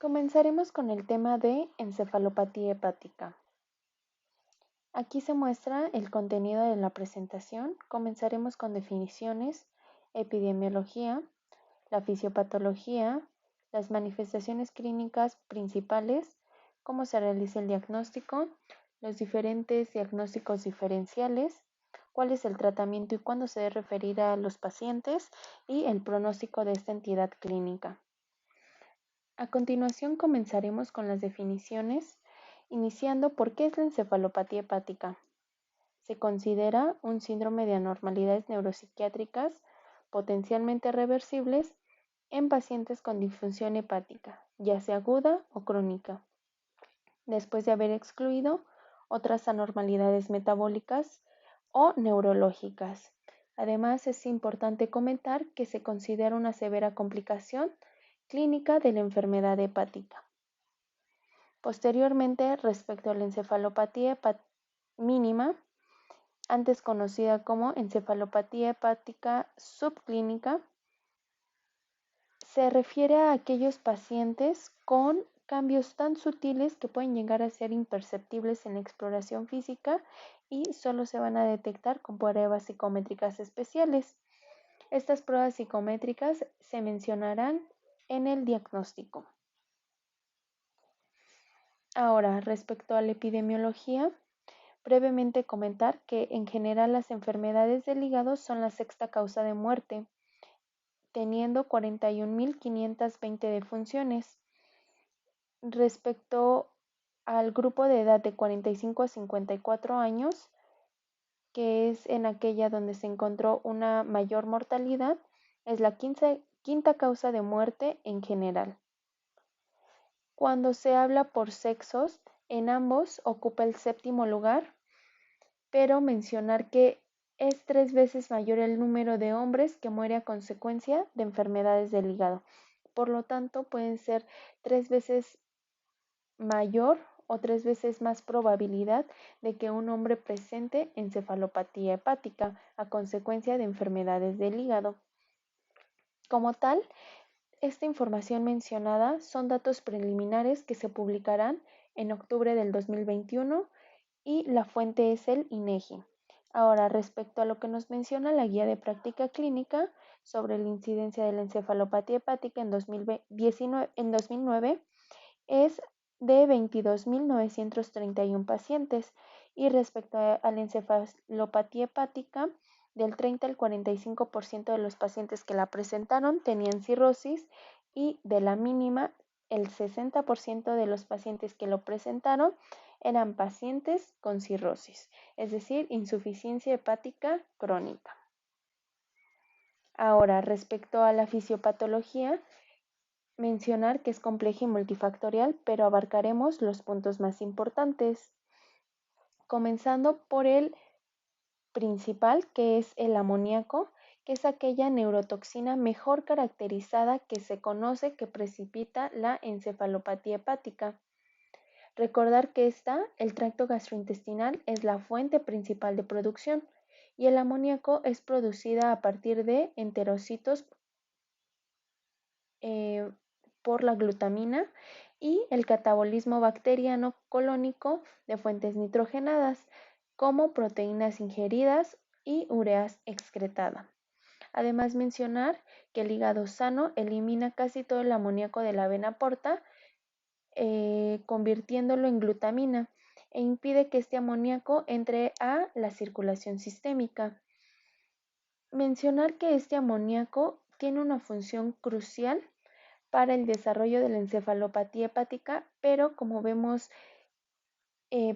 Comenzaremos con el tema de encefalopatía hepática. Aquí se muestra el contenido de la presentación. Comenzaremos con definiciones, epidemiología, la fisiopatología, las manifestaciones clínicas principales, cómo se realiza el diagnóstico, los diferentes diagnósticos diferenciales, cuál es el tratamiento y cuándo se debe referir a los pacientes y el pronóstico de esta entidad clínica. A continuación comenzaremos con las definiciones, iniciando por qué es la encefalopatía hepática. Se considera un síndrome de anormalidades neuropsiquiátricas potencialmente reversibles en pacientes con disfunción hepática, ya sea aguda o crónica, después de haber excluido otras anormalidades metabólicas o neurológicas. Además, es importante comentar que se considera una severa complicación clínica de la enfermedad hepática. Posteriormente, respecto a la encefalopatía mínima, antes conocida como encefalopatía hepática subclínica, se refiere a aquellos pacientes con cambios tan sutiles que pueden llegar a ser imperceptibles en la exploración física y solo se van a detectar con pruebas psicométricas especiales. Estas pruebas psicométricas se mencionarán en el diagnóstico. Ahora, respecto a la epidemiología, brevemente comentar que en general las enfermedades del hígado son la sexta causa de muerte, teniendo 41.520 defunciones. Respecto al grupo de edad de 45 a 54 años, que es en aquella donde se encontró una mayor mortalidad, es la quinta causa de muerte en general. Cuando se habla por sexos, en ambos ocupa el séptimo lugar, pero mencionar que es 3 veces mayor el número de hombres que muere a consecuencia de enfermedades del hígado. Por lo tanto, pueden ser 3 veces mayor o 3 veces más probabilidad de que un hombre presente encefalopatía hepática a consecuencia de enfermedades del hígado. Como tal, esta información mencionada son datos preliminares que se publicarán en octubre del 2021 y la fuente es el INEGI. Ahora, respecto a lo que nos menciona la guía de práctica clínica sobre la incidencia de la encefalopatía hepática en 2009, es de 22.931 pacientes y respecto a la encefalopatía hepática, del 30 al 45% de los pacientes que la presentaron tenían cirrosis y de la mínima, el 60% de los pacientes que lo presentaron eran pacientes con cirrosis, es decir, insuficiencia hepática crónica. Ahora, respecto a la fisiopatología, mencionar que es compleja y multifactorial, pero abarcaremos los puntos más importantes, comenzando por el principal, que es el amoníaco, que es aquella neurotoxina mejor caracterizada que se conoce que precipita la encefalopatía hepática. Recordar que el tracto gastrointestinal, es la fuente principal de producción y el amoníaco es producida a partir de enterocitos por la glutamina y el catabolismo bacteriano colónico de fuentes nitrogenadas, como proteínas ingeridas y ureas excretada. Además, mencionar que el hígado sano elimina casi todo el amoníaco de la avena porta, convirtiéndolo en glutamina e impide que este amoníaco entre a la circulación sistémica. Mencionar que este amoníaco tiene una función crucial para el desarrollo de la encefalopatía hepática, pero como vemos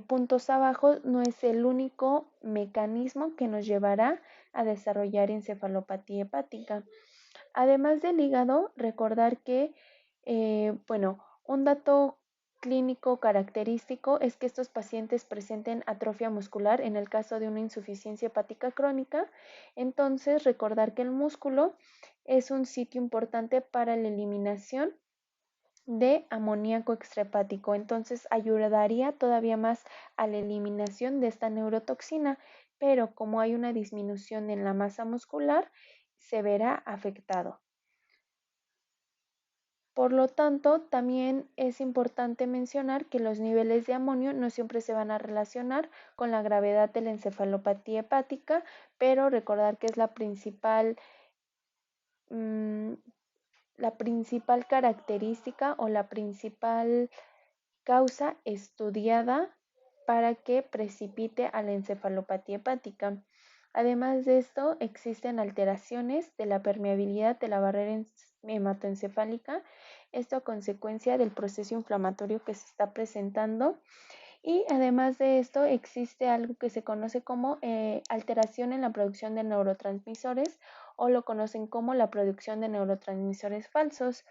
puntos abajo, no es el único mecanismo que nos llevará a desarrollar encefalopatía hepática. Además del hígado, recordar que, un dato clínico característico es que estos pacientes presenten atrofia muscular en el caso de una insuficiencia hepática crónica. Entonces, recordar que el músculo es un sitio importante para la eliminación de amoníaco extrahepático. Entonces, ayudaría todavía más a la eliminación de esta neurotoxina, pero como hay una disminución en la masa muscular, se verá afectado. Por lo tanto, también es importante mencionar que los niveles de amonio no siempre se van a relacionar con la gravedad de la encefalopatía hepática, pero recordar que es mm, la principal característica o la principal causa estudiada para que precipite a la encefalopatía hepática. Además de esto, existen alteraciones de la permeabilidad de la barrera hematoencefálica, esto a consecuencia del proceso inflamatorio que se está presentando. Y además de esto, existe algo que se conoce como alteración en la producción de neurotransmisores o lo conocen como la producción de neurotransmisores falsos.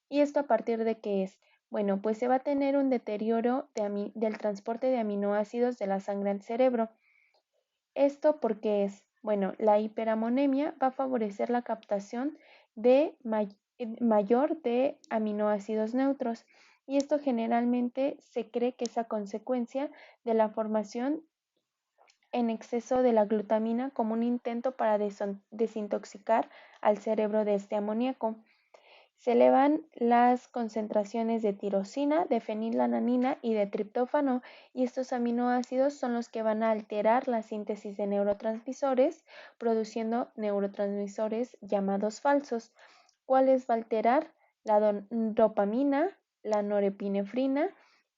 ¿Y esto a partir de qué es? Bueno, pues se va a tener un deterioro del transporte de aminoácidos de la sangre al cerebro. ¿Esto porque es? Bueno, la hiperamonemia va a favorecer la captación de mayor de aminoácidos neutros y esto generalmente se cree que es a consecuencia de la formación en exceso de la glutamina como un intento para desintoxicar al cerebro de este amoníaco. Se elevan las concentraciones de tirosina, de fenilalanina y de triptófano, y estos aminoácidos son los que van a alterar la síntesis de neurotransmisores, produciendo neurotransmisores llamados falsos. ¿Cuáles va a alterar? La dopamina, la norepinefrina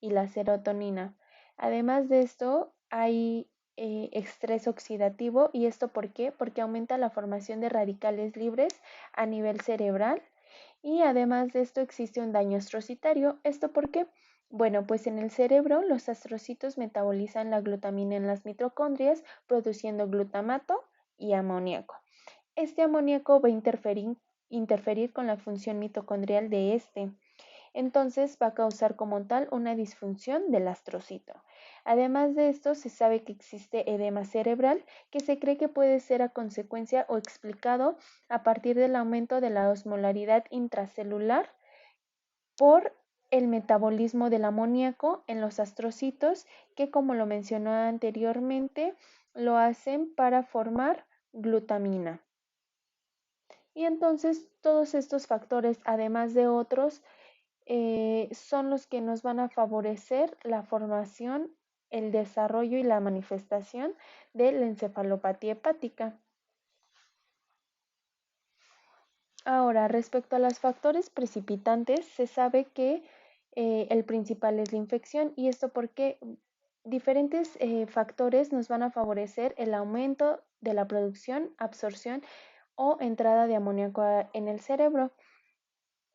y la serotonina. Además de esto, hay estrés oxidativo. ¿Y esto por qué? Porque aumenta la formación de radicales libres a nivel cerebral y además de esto existe un daño astrocitario. ¿Esto por qué? Bueno, pues en el cerebro los astrocitos metabolizan la glutamina en las mitocondrias, produciendo glutamato y amoníaco. Este amoníaco va a interferir con la función mitocondrial de este. Entonces va a causar como tal una disfunción del astrocito. Además de esto, se sabe que existe edema cerebral que se cree que puede ser a consecuencia o explicado a partir del aumento de la osmolaridad intracelular por el metabolismo del amoníaco en los astrocitos que, como lo mencioné anteriormente, lo hacen para formar glutamina. Y entonces todos estos factores, además de otros, son los que nos van a favorecer la formación, el desarrollo y la manifestación de la encefalopatía hepática. Ahora, respecto a los factores precipitantes, se sabe que el principal es la infección y esto porque diferentes factores nos van a favorecer el aumento de la producción, absorción o entrada de amoníaco en el cerebro.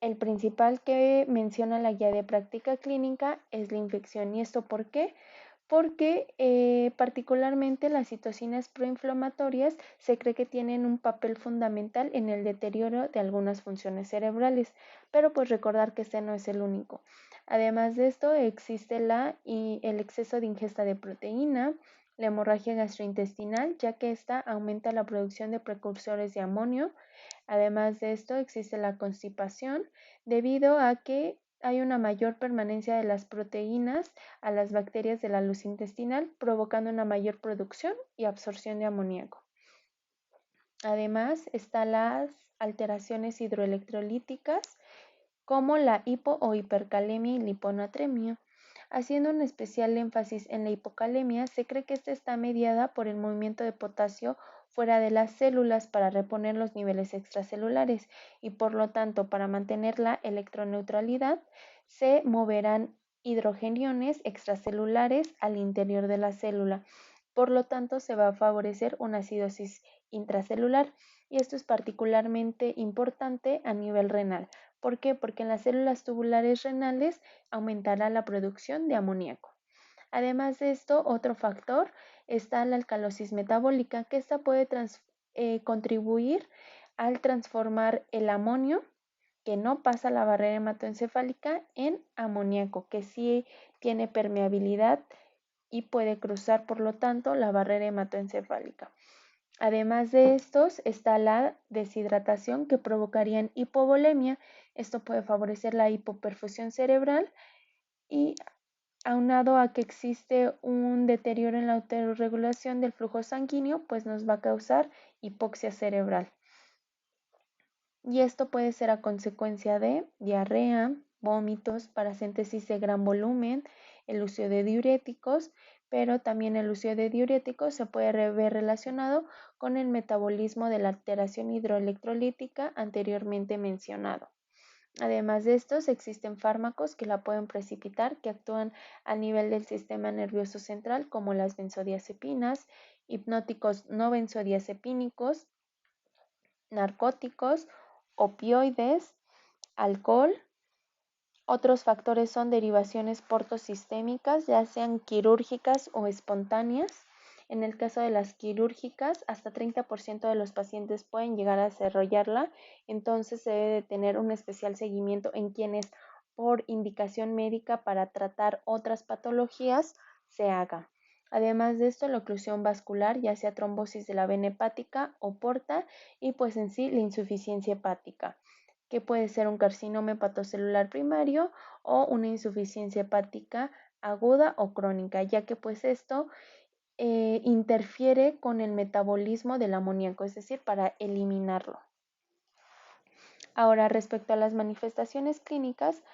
El principal que menciona la guía de práctica clínica es la infección. ¿Y esto por qué? Porque particularmente las citocinas proinflamatorias se cree que tienen un papel fundamental en el deterioro de algunas funciones cerebrales, pero pues recordar que este no es el único. Además de esto, existe el exceso de ingesta de proteína, la hemorragia gastrointestinal, ya que esta aumenta la producción de precursores de amonio. Además de esto, existe la constipación debido a que hay una mayor permanencia de las proteínas a las bacterias de la luz intestinal, provocando una mayor producción y absorción de amoníaco. Además, están las alteraciones hidroelectrolíticas como la hipo o hipercalemia y la hiponatremia. Haciendo un especial énfasis en la hipocalemia, se cree que esta está mediada por el movimiento de potasio fuera de las células para reponer los niveles extracelulares y por lo tanto para mantener la electroneutralidad se moverán hidrogeniones extracelulares al interior de la célula. Por lo tanto, se va a favorecer una acidosis intracelular y esto es particularmente importante a nivel renal. ¿Por qué? Porque en las células tubulares renales aumentará la producción de amoníaco. Además de esto, otro factor está la alcalosis metabólica, que esta puede contribuir al transformar el amonio, que no pasa la barrera hematoencefálica, en amoníaco, que sí tiene permeabilidad y puede cruzar, por lo tanto, la barrera hematoencefálica. Además de estos está la deshidratación que provocaría en hipovolemia. Esto puede favorecer la hipoperfusión cerebral y aunado a que existe un deterioro en la autorregulación del flujo sanguíneo, pues nos va a causar hipoxia cerebral. y esto puede ser a consecuencia de diarrea, vómitos, parástesis de gran volumen, el uso de diuréticos, pero también el uso de diuréticos se puede ver relacionado con el metabolismo de la alteración hidroelectrolítica anteriormente mencionado. Además de estos, existen fármacos que la pueden precipitar, que actúan a nivel del sistema nervioso central, como las benzodiazepinas, hipnóticos no benzodiazepínicos, narcóticos, opioides, alcohol. Otros factores son derivaciones portosistémicas, ya sean quirúrgicas o espontáneas. En el caso de las quirúrgicas, hasta 30% de los pacientes pueden llegar a desarrollarla, entonces se debe de tener un especial seguimiento en quienes por indicación médica para tratar otras patologías se haga. Además de esto, la oclusión vascular, ya sea trombosis de la vena hepática o porta, y pues en sí la insuficiencia hepática, que puede ser un carcinoma hepatocelular primario o una insuficiencia hepática aguda o crónica, ya que pues esto interfiere con el metabolismo del amoníaco, es decir, para eliminarlo. Ahora, respecto a las manifestaciones clínicas,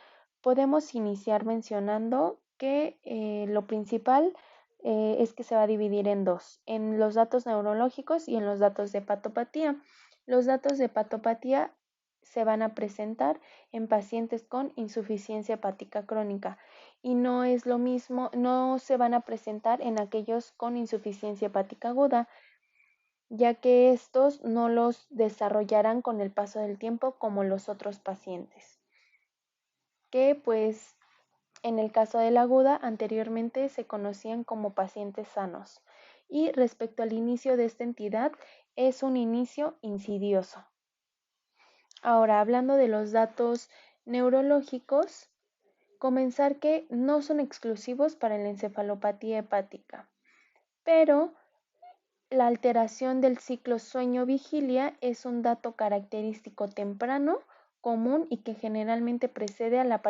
podemos iniciar mencionando que lo principal es que se va a dividir en dos, en los datos neurológicos y en los datos de hepatopatía. Los datos de hepatopatía se van a presentar en pacientes con insuficiencia hepática crónica y no es lo mismo, no se van a presentar en aquellos con insuficiencia hepática aguda, ya que estos no los desarrollarán con el paso del tiempo como los otros pacientes, que pues en el caso de la aguda anteriormente se conocían como pacientes sanos. Y respecto al inicio de esta entidad, es un inicio insidioso. Ahora, hablando de los datos neurológicos, comenzar que no son exclusivos para la encefalopatía hepática, pero la alteración del ciclo sueño-vigilia es un dato característico temprano, común y que generalmente precede a la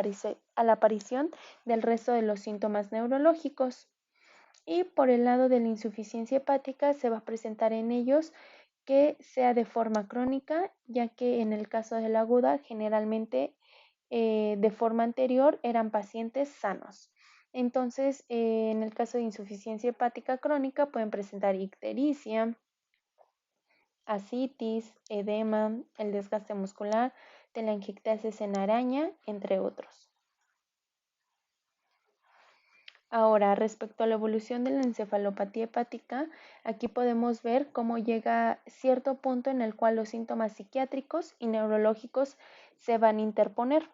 aparición del resto de los síntomas neurológicos. Y por el lado de la insuficiencia hepática se va a presentar en ellos que sea de forma crónica, ya que en el caso de la aguda generalmente de forma anterior eran pacientes sanos. Entonces, en el caso de insuficiencia hepática crónica pueden presentar ictericia, ascitis, edema, el desgaste muscular, telangiectasis en araña, entre otros. Ahora, respecto a la evolución de la encefalopatía hepática, aquí podemos ver cómo llega cierto punto en el cual los síntomas psiquiátricos y neurológicos se van a interponer,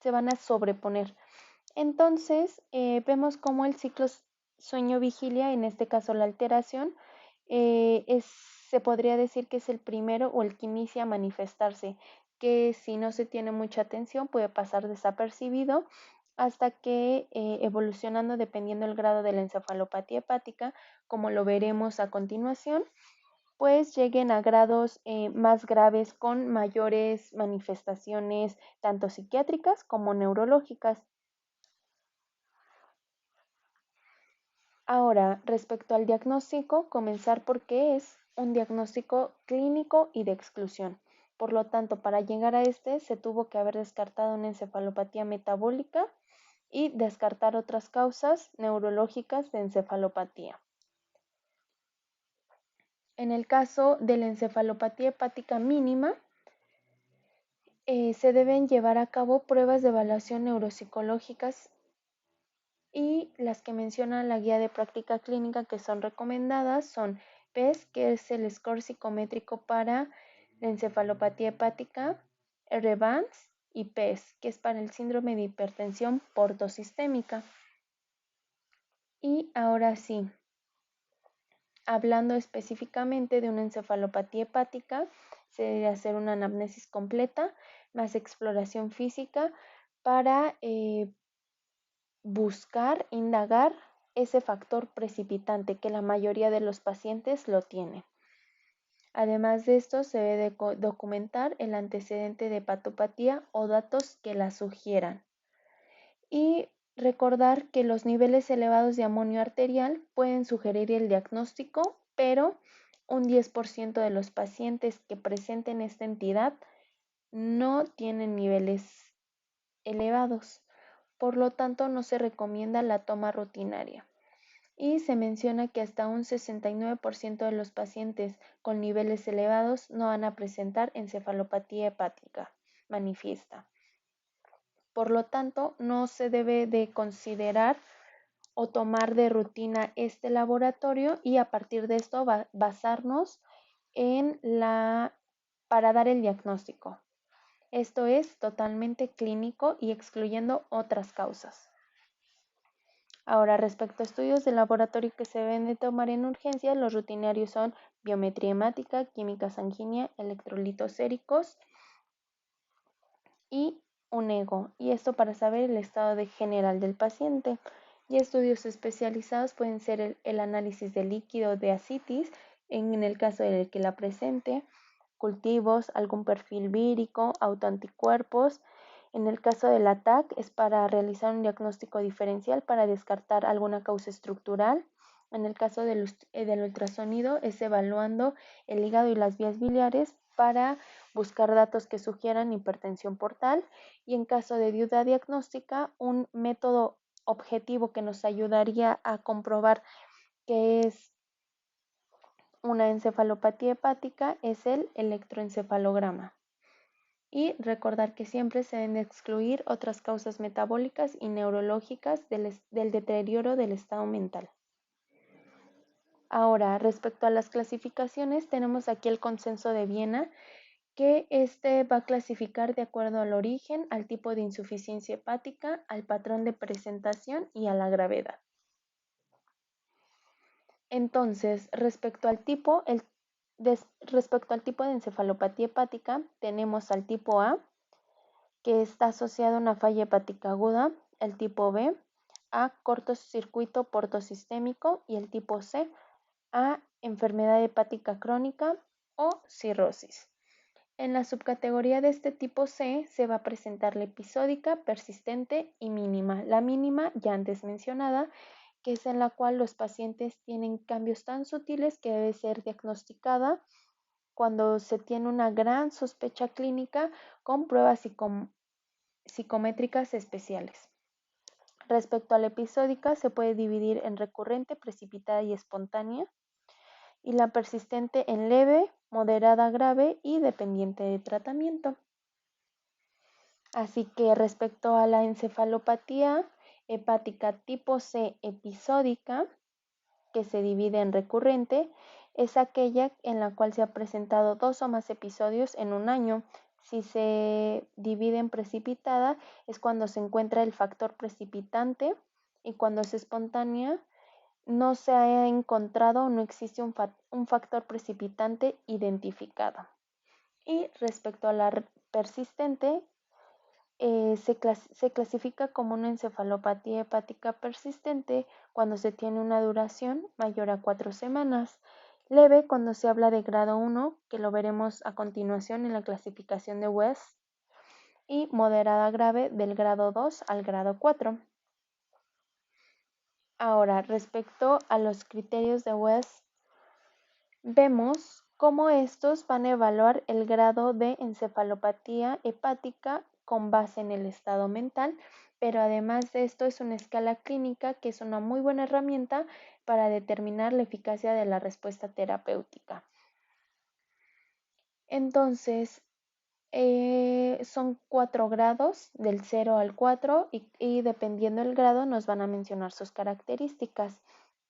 se van a sobreponer. Entonces, vemos cómo el ciclo sueño-vigilia, en este caso la alteración, se podría decir que es el primero o el que inicia a manifestarse, que si no se tiene mucha atención puede pasar desapercibido hasta que evolucionando dependiendo del grado de la encefalopatía hepática, como lo veremos a continuación, pues lleguen a grados más graves con mayores manifestaciones tanto psiquiátricas como neurológicas. Ahora, respecto al diagnóstico, comenzar porque es un diagnóstico clínico y de exclusión. Por lo tanto, para llegar a este se tuvo que haber descartado una encefalopatía metabólica y descartar otras causas neurológicas de encefalopatía. En el caso de la encefalopatía hepática mínima, se deben llevar a cabo pruebas de evaluación neuropsicológicas y las que menciona la guía de práctica clínica que son recomendadas son PES, que es el score psicométrico para la encefalopatía hepática, REVANS y PES, que es para el síndrome de hipertensión portosistémica. Y ahora sí, hablando específicamente de una encefalopatía hepática, se debe hacer una anamnesis completa más exploración física para buscar, indagar ese factor precipitante que la mayoría de los pacientes lo tiene. Además de esto, se debe documentar el antecedente de hepatopatía o datos que la sugieran. Y recordar que los niveles elevados de amonio arterial pueden sugerir el diagnóstico, pero un 10% de los pacientes que presenten esta entidad no tienen niveles elevados, por lo tanto no se recomienda la toma rutinaria. Y se menciona que hasta un 69% de los pacientes con niveles elevados no van a presentar encefalopatía hepática manifiesta. Por lo tanto, no se debe de considerar o tomar de rutina este laboratorio y a partir de esto basarnos para dar el diagnóstico. Esto es totalmente clínico y excluyendo otras causas. Ahora, respecto a estudios de laboratorio que se deben de tomar en urgencia, los rutinarios son biometría hemática, química sanguínea, electrolitos séricos y un ego, y esto para saber el estado general del paciente. Y estudios especializados pueden ser el análisis de líquido de ascitis, en el caso del que la presente, cultivos, algún perfil vírico, autoanticuerpos. En el caso del ATAC es para realizar un diagnóstico diferencial para descartar alguna causa estructural. En el caso del ultrasonido es evaluando el hígado y las vías biliares para buscar datos que sugieran hipertensión portal. Y en caso de duda diagnóstica, un método objetivo que nos ayudaría a comprobar que es una encefalopatía hepática es el electroencefalograma. Y recordar que siempre se deben excluir otras causas metabólicas y neurológicas del deterioro del estado mental. Ahora, respecto a las clasificaciones, tenemos aquí el consenso de Viena, que este va a clasificar de acuerdo al origen, al tipo de insuficiencia hepática, al patrón de presentación y a la gravedad. Entonces, respecto al tipo de encefalopatía hepática, tenemos al tipo A, que está asociado a una falla hepática aguda, el tipo B, a cortocircuito portosistémico y el tipo C, a enfermedad hepática crónica o cirrosis. En la subcategoría de este tipo C se va a presentar la episódica, persistente y mínima. La mínima, ya antes mencionada, que es en la cual los pacientes tienen cambios tan sutiles que debe ser diagnosticada cuando se tiene una gran sospecha clínica con pruebas psicométricas especiales. Respecto a la episódica, se puede dividir en recurrente, precipitada y espontánea, y la persistente en leve, moderada, grave y dependiente de tratamiento. Así que respecto a la encefalopatía hepática tipo C episódica, que se divide en recurrente, es aquella en la cual se ha presentado 2 o más episodios en un año. Si se divide en precipitada es cuando se encuentra el factor precipitante, y cuando es espontánea no se ha encontrado o no existe un factor precipitante identificado. Y respecto a la persistente, se clasifica como una encefalopatía hepática persistente cuando se tiene una duración mayor a 4 semanas. Leve cuando se habla de grado 1, que lo veremos a continuación en la clasificación de West, y moderada grave del grado 2 al grado 4. Ahora, respecto a los criterios de West, vemos cómo estos van a evaluar el grado de encefalopatía hepática con base en el estado mental, pero además de esto es una escala clínica que es una muy buena herramienta para determinar la eficacia de la respuesta terapéutica. Entonces, son 4 grados, del 0 al 4, y dependiendo del grado nos van a mencionar sus características.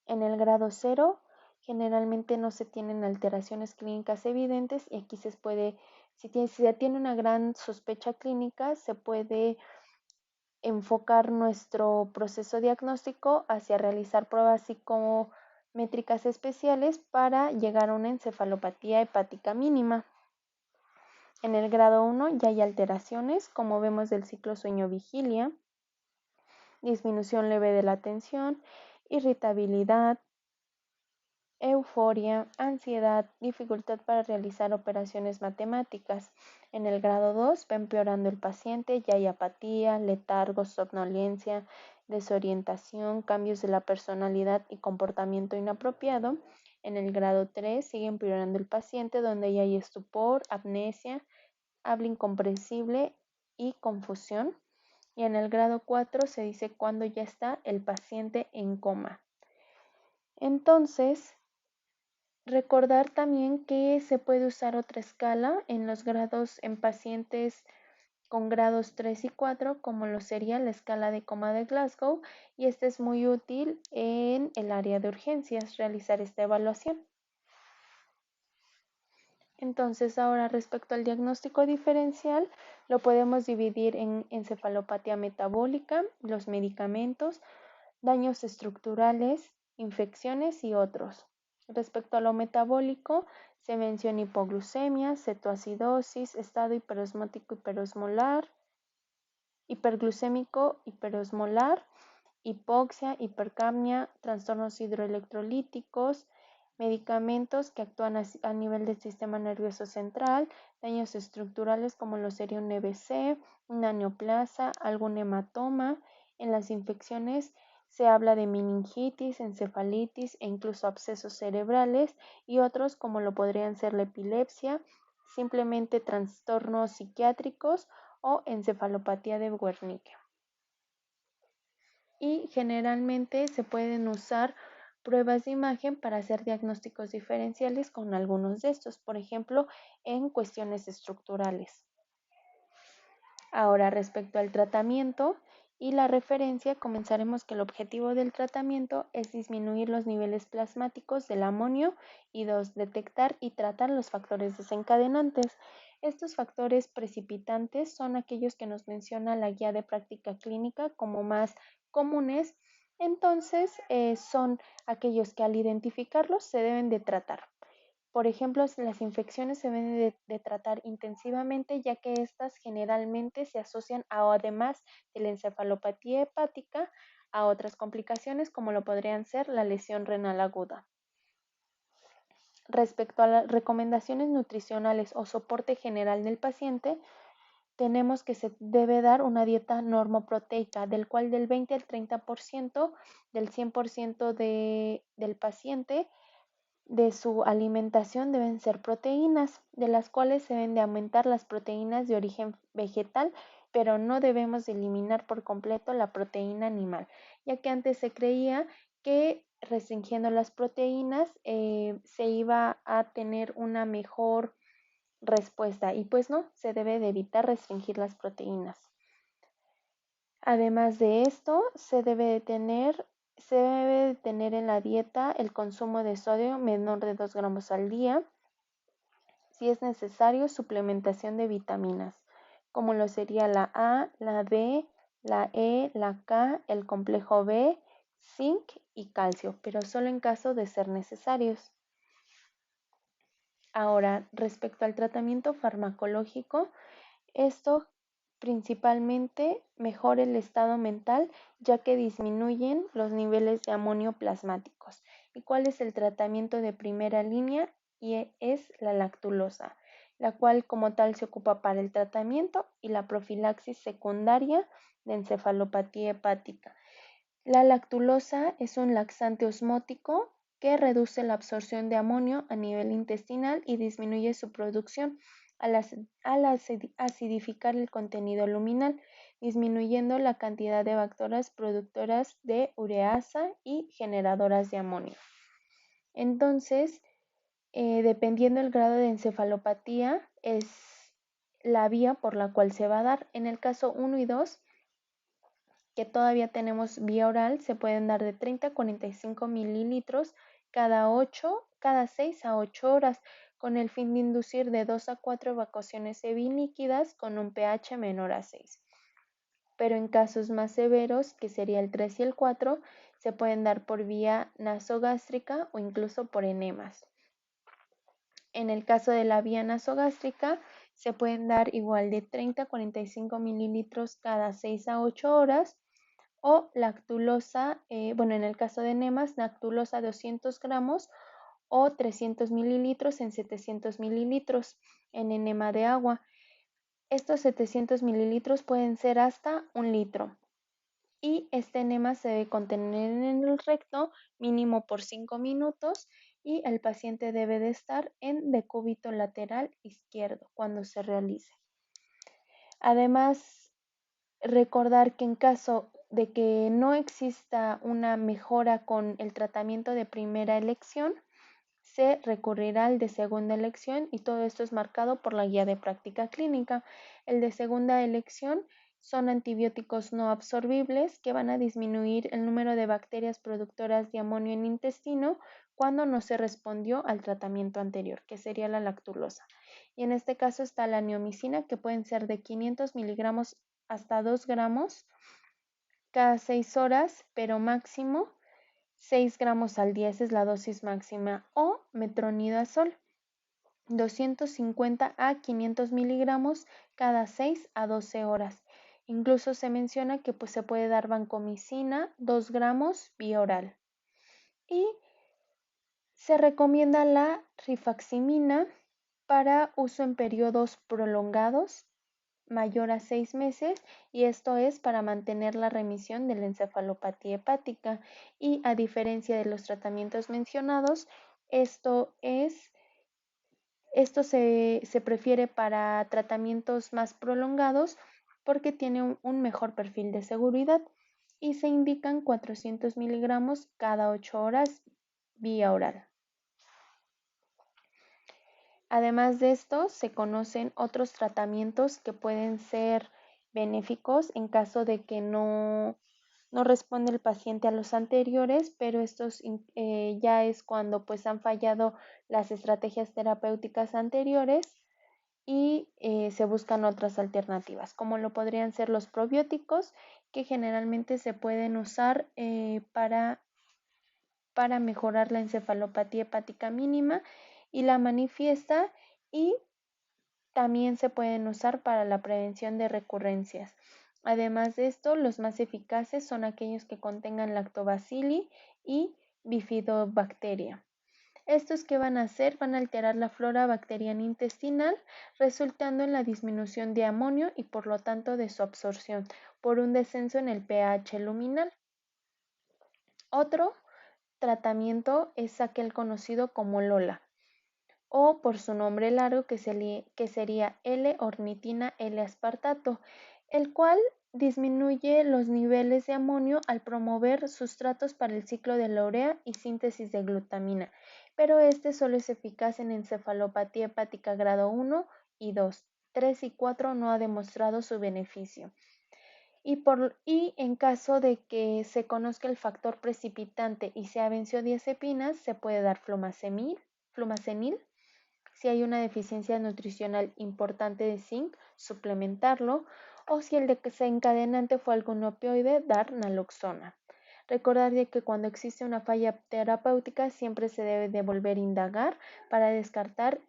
En el grado 0 generalmente no se tienen alteraciones clínicas evidentes, y aquí si se tiene una gran sospecha clínica, se puede enfocar nuestro proceso diagnóstico hacia realizar pruebas psicométricas especiales para llegar a una encefalopatía hepática mínima. En el grado 1 ya hay alteraciones, como vemos, del ciclo sueño-vigilia, disminución leve de la atención, irritabilidad, euforia, ansiedad, dificultad para realizar operaciones matemáticas. En el grado 2 va empeorando el paciente, ya hay apatía, letargo, somnolencia, desorientación, cambios de la personalidad y comportamiento inapropiado. En el grado 3 sigue empeorando el paciente, donde ya hay estupor, apnesia, habla incomprensible y confusión. Y en el grado 4 se dice cuando ya está el paciente en coma. Entonces, recordar también que se puede usar otra escala en los grados en pacientes con grados 3 y 4, como lo sería la escala de coma de Glasgow, y este es muy útil en el área de urgencias realizar esta evaluación. Entonces, ahora respecto al diagnóstico diferencial, lo podemos dividir en encefalopatía metabólica, los medicamentos, daños estructurales, infecciones y otros. Respecto a lo metabólico, se menciona hipoglucemia, cetoacidosis, estado hiperosmótico hiperosmolar, hiperglucémico hiperosmolar, hipoxia, hipercapnia, trastornos hidroelectrolíticos, medicamentos que actúan a nivel del sistema nervioso central, daños estructurales como lo sería un EBC, una neoplasia, algún hematoma. En las infecciones se habla de meningitis, encefalitis e incluso abscesos cerebrales y otros como lo podrían ser la epilepsia, simplemente trastornos psiquiátricos o encefalopatía de Wernicke. Y generalmente se pueden usar pruebas de imagen para hacer diagnósticos diferenciales con algunos de estos, por ejemplo, en cuestiones estructurales. Ahora, respecto al tratamiento y la referencia, comenzaremos que el objetivo del tratamiento es disminuir los niveles plasmáticos del amonio y 2, detectar y tratar los factores desencadenantes. Estos factores precipitantes son aquellos que nos menciona la guía de práctica clínica como más comunes, entonces son aquellos que al identificarlos se deben de tratar. Por ejemplo, las infecciones se deben de tratar intensivamente, ya que estas generalmente se asocian además de la encefalopatía hepática a otras complicaciones como lo podrían ser la lesión renal aguda. Respecto a las recomendaciones nutricionales o soporte general del paciente, tenemos que se debe dar una dieta normoproteica, del cual del 20 al 30% del 100% del paciente de su alimentación deben ser proteínas, de las cuales se deben de aumentar las proteínas de origen vegetal, pero no debemos de eliminar por completo la proteína animal, ya que antes se creía que restringiendo las proteínas se iba a tener una mejor respuesta y pues no, se debe de evitar restringir las proteínas. Además de esto, se debe de tener en la dieta el consumo de sodio menor de 2 gramos al día. Si es necesario, suplementación de vitaminas, como lo sería la A, la D, la E, la K, el complejo B, zinc y calcio, pero solo en caso de ser necesarios. Ahora, respecto al tratamiento farmacológico, esto principalmente mejora el estado mental, ya que disminuyen los niveles de amonio plasmáticos. ¿Y cuál es el tratamiento de primera línea? Y es la lactulosa, la cual como tal se ocupa para el tratamiento y la profilaxis secundaria de encefalopatía hepática. La lactulosa es un laxante osmótico que reduce la absorción de amonio a nivel intestinal y disminuye su producción al acidificar el contenido luminal, disminuyendo la cantidad de bacterias productoras de ureasa y generadoras de amonio. Entonces, dependiendo del grado de encefalopatía, es la vía por la cual se va a dar. En el caso 1 y 2, que todavía tenemos vía oral, se pueden dar de 30 a 45 mililitros cada 6 a 8 horas, con el fin de inducir de 2 a 4 evacuaciones semilíquidas con un pH menor a 6. Pero en casos más severos, que sería el 3 y el 4, se pueden dar por vía nasogástrica o incluso por enemas. En el caso de la vía nasogástrica, se pueden dar igual de 30 a 45 mililitros cada 6 a 8 horas o lactulosa, en el caso de enemas, lactulosa 200 gramos o 300 mililitros en 700 mililitros en enema de agua. Estos 700 mililitros pueden ser hasta 1 litro. Y este enema se debe contener en el recto mínimo por 5 minutos y el paciente debe de estar en decúbito lateral izquierdo cuando se realice. Además, recordar que en caso de que no exista una mejora con el tratamiento de primera elección, se recurrirá al de segunda elección y todo esto es marcado por la guía de práctica clínica. El de segunda elección son antibióticos no absorbibles que van a disminuir el número de bacterias productoras de amonio en intestino cuando no se respondió al tratamiento anterior, que sería la lactulosa. Y en este caso está la neomicina, que pueden ser de 500 miligramos hasta 2 gramos cada 6 horas, pero máximo 6 gramos al día, esa es la dosis máxima, o metronidazol, 250 a 500 miligramos cada 6 a 12 horas. Incluso se menciona que se puede dar vancomicina 2 gramos vía oral. Y se recomienda la rifaximina para uso en periodos prolongados mayor a 6 meses, y esto es para mantener la remisión de la encefalopatía hepática, y a diferencia de los tratamientos mencionados, esto se prefiere para tratamientos más prolongados porque tiene un mejor perfil de seguridad, y se indican 400 miligramos cada 8 horas vía oral. Además de esto, se conocen otros tratamientos que pueden ser benéficos en caso de que no responde el paciente a los anteriores, pero estos ya es cuando pues han fallado las estrategias terapéuticas anteriores y se buscan otras alternativas, como lo podrían ser los probióticos, que generalmente se pueden usar para mejorar la encefalopatía hepática mínima y la manifiesta, y también se pueden usar para la prevención de recurrencias. Además de esto, los más eficaces son aquellos que contengan lactobacilli y bifidobacteria. ¿Estos qué van a hacer? Van a alterar la flora bacteriana intestinal, resultando en la disminución de amonio y por lo tanto de su absorción, por un descenso en el pH luminal. Otro tratamiento es aquel conocido como LOLA, o por su nombre largo que sería L-ornitina L-aspartato, el cual disminuye los niveles de amonio al promover sustratos para el ciclo de la urea y síntesis de glutamina, pero este solo es eficaz en encefalopatía hepática grado 1 y 2. 3 y 4 no ha demostrado su beneficio. Y en caso de que se conozca el factor precipitante y sea benzodiazepinas, se puede dar flumacenil. Si hay una deficiencia nutricional importante de zinc, suplementarlo, o si el desencadenante fue algún opioide, dar naloxona. Recordar de que cuando existe una falla terapéutica siempre se debe de volver a indagar para descartar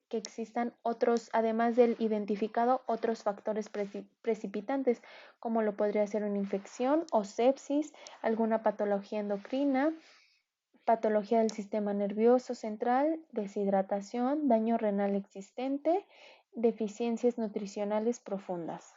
que existan otros, además del identificado, otros factores precipitantes, como lo podría ser una infección o sepsis, alguna patología endocrina, patología del sistema nervioso central, deshidratación, daño renal existente, deficiencias nutricionales profundas.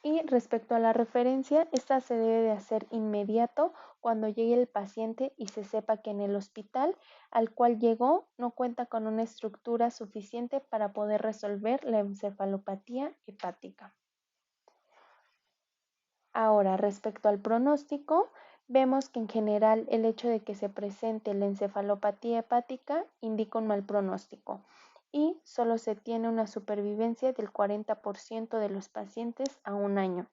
Y respecto a la referencia, esta se debe de hacer inmediato cuando llegue el paciente y se sepa que en el hospital al cual llegó no cuenta con una estructura suficiente para poder resolver la encefalopatía hepática. Ahora, respecto al pronóstico, vemos que en general el hecho de que se presente la encefalopatía hepática indica un mal pronóstico y solo se tiene una supervivencia del 40% de los pacientes a un año.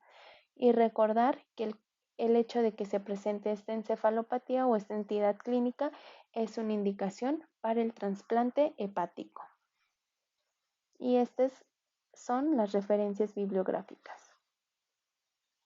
Y recordar que el hecho de que se presente esta encefalopatía o esta entidad clínica es una indicación para el trasplante hepático. Y estas son las referencias bibliográficas.